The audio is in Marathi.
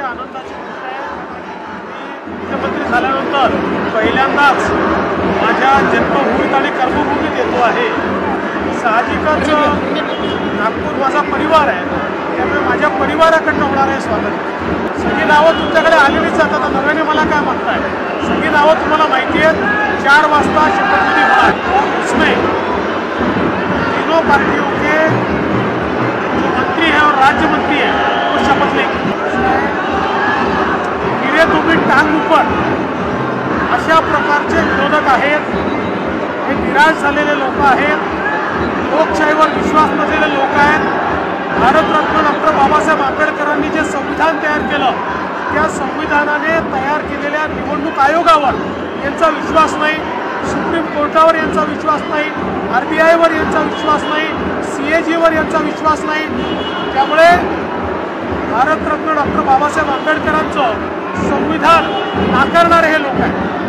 आनंदाची गोष्ट आहे। मी मुख्यमंत्री झाल्यानंतर पहिल्यांदाच माझ्या जन्मभूमीत आणि कर्मभूमीत येतो आहे। साहजिकच नागपूर माझा परिवार आहे, त्यामुळे माझ्या परिवाराकडनं होणार आहे स्वागत। सगळी नावं तुमच्याकडे आलेलीच जातात, नव्याने मला काय मागताय? सगळी नावं तुम्हाला माहिती आहेत। 4 वाजता शपथविधी होणार और उसमें तीनों पार्टियों के जो मंत्री हैं और राज्य मंत्री हैं वो शपथ लेंगे। गिरे तुम्ही टांग ऊपर अशा प्रकारचे विरोधक आहेत, हे निराश झालेले लोक आहेत, लोकशाहीवर विश्वास नसलेले लोक आहेत। भारतरत्न डॉक्टर बाबासाहेब आंबेडकरांनी जे संविधान तयार केलं, त्या संविधानाने तयार केलेल्या निवडणूक आयोगावर यांचा विश्वास नाही, सुप्रीम कोर्टावर यांचा विश्वास नाही, RBIवर यांचा विश्वास नाही, CAGवर यांचा विश्वास नाही। त्यामुळे भारतरत्न डॉक्टर बाबासाहेब आंबेडकरांचं संविधान नाकारणारे हे लोक आहेत।